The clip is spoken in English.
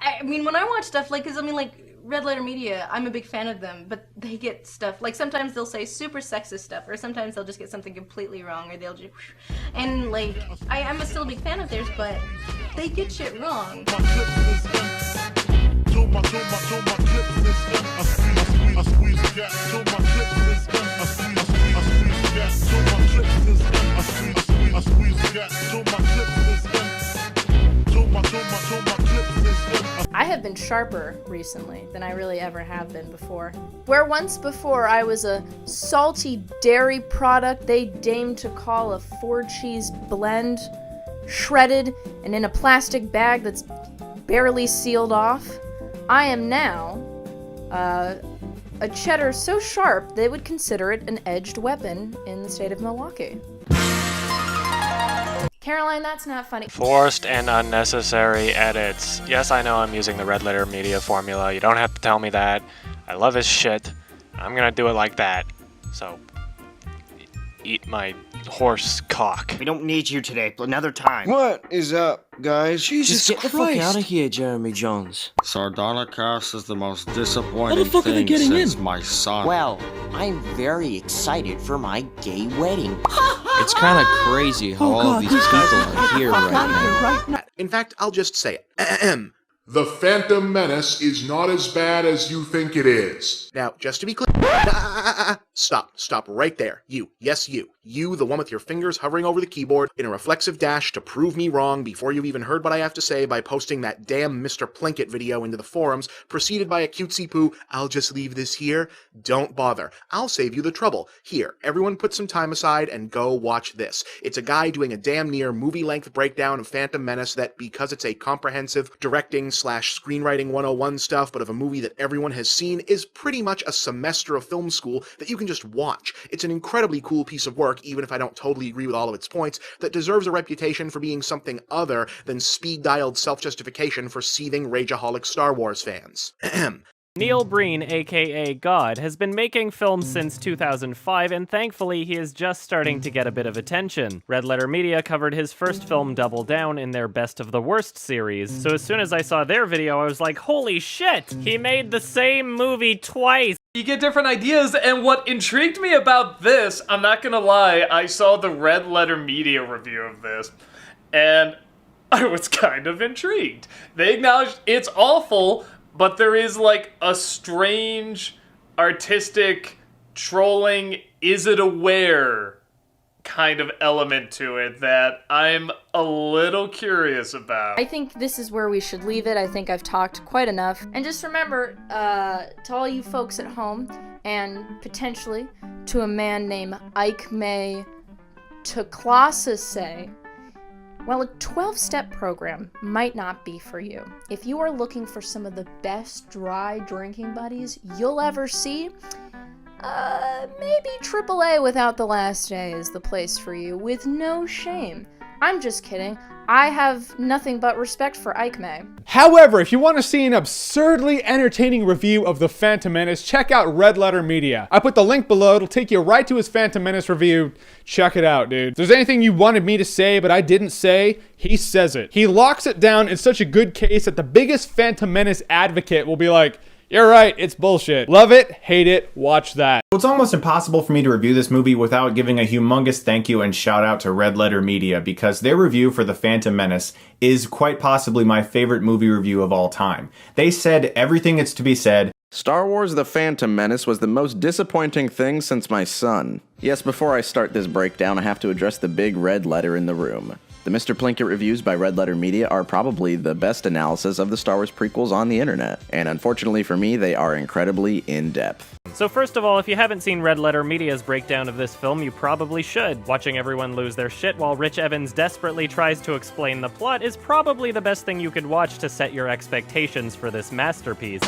I mean, when I watch stuff, like, because I mean, like, Red Letter Media, I'm a big fan of them, but they get stuff, like, sometimes they'll say super sexist stuff, or sometimes they'll just get something completely wrong, or they'll just, and, like, I'm still a big fan of theirs, but they get shit wrong. I have been sharper recently than I really ever have been before. Where once before I was a salty dairy product they deigned to call a 4-cheese blend, shredded and in a plastic bag that's barely sealed off, I am now a cheddar so sharp they would consider it an edged weapon in the state of Milwaukee. Caroline, that's not funny. Forced and unnecessary edits. Yes, I know I'm using the Red Letter Media formula. You don't have to tell me that. I love his shit. I'm gonna do it like that. So, eat my horse cock. We don't need you today, but another time. What is up, guys? Jesus Just get Christ. The fuck out of here, Jeremy Jones. Sardonicast is the most disappointing thing since my son. Well, I'm very excited for my gay wedding. It's kind of crazy how all of these people are here right now. In fact, I'll just say it. The Phantom Menace is not as bad as you think it is. Now, just to be clear... Stop right there. You, yes you. You, the one with your fingers hovering over the keyboard in a reflexive dash to prove me wrong before you've even heard what I have to say by posting that damn Mr.Plinkett video into the forums, preceded by a cutesy poo, I'll just leave this here. Don't bother. I'll save you the trouble. Here, everyone put some time aside and go watch this. It's a guy doing a damn near movie-length breakdown of Phantom Menace that, because it's a comprehensive directing/screenwriting 101 stuff, but of a movie that everyone has seen, is pretty much a semester of film school that you can just watch. It's an incredibly cool piece of work, even if I don't totally agree with all of its points, that deserves a reputation for being something other than speed-dialed self-justification for seething rageaholic Star Wars fans. Neil Breen, aka God, has been making films since 2005, and thankfully he is just starting to get a bit of attention. Red Letter Media covered his first film Double Down in their Best of the Worst series, so as soon as I saw their video I was like, holy shit! He made the same movie twice! You get different ideas, and what intrigued me about this, I'm not gonna lie, I saw the Red Letter Media review of this, and I was kind of intrigued. They acknowledged it's awful, but there is like a strange, artistic, trolling, is it aware kind of element to it that I'm a little curious about. I think this is where we should leave it. I think I've talked quite enough. And just remember, to all you folks at home, and potentially to a man named Ike May Tuklasa, well, a 12-step program might not be for you. If you are looking for some of the best dry drinking buddies you'll ever see, maybe AAA Without the Last Day is the place for you, with no shame. I'm just kidding. I have nothing but respect for Ike May. However, if you want to see an absurdly entertaining review of The Phantom Menace, check out Red Letter Media. I put the link below. It'll take you right to his Phantom Menace review. Check it out, dude. If there's anything you wanted me to say but I didn't say, he says it. He locks it down in such a good case that the biggest Phantom Menace advocate will be like, you're right, it's bullshit. Love it, hate it, watch that. It's almost impossible for me to review this movie without giving a humongous thank you and shout out to Red Letter Media, because their review for The Phantom Menace is quite possibly my favorite movie review of all time. They said everything that's to be said. Star Wars The Phantom Menace was the most disappointing thing since my son. Yes, before I start this breakdown, I have to address the big red letter in the room. The Mr. Plinkett reviews by Red Letter Media are probably the best analysis of the Star Wars prequels on the internet, and unfortunately for me, they are incredibly in-depth. So first of all, if you haven't seen Red Letter Media's breakdown of this film, you probably should. Watching everyone lose their shit while Rich Evans desperately tries to explain the plot is probably the best thing you could watch to set your expectations for this masterpiece.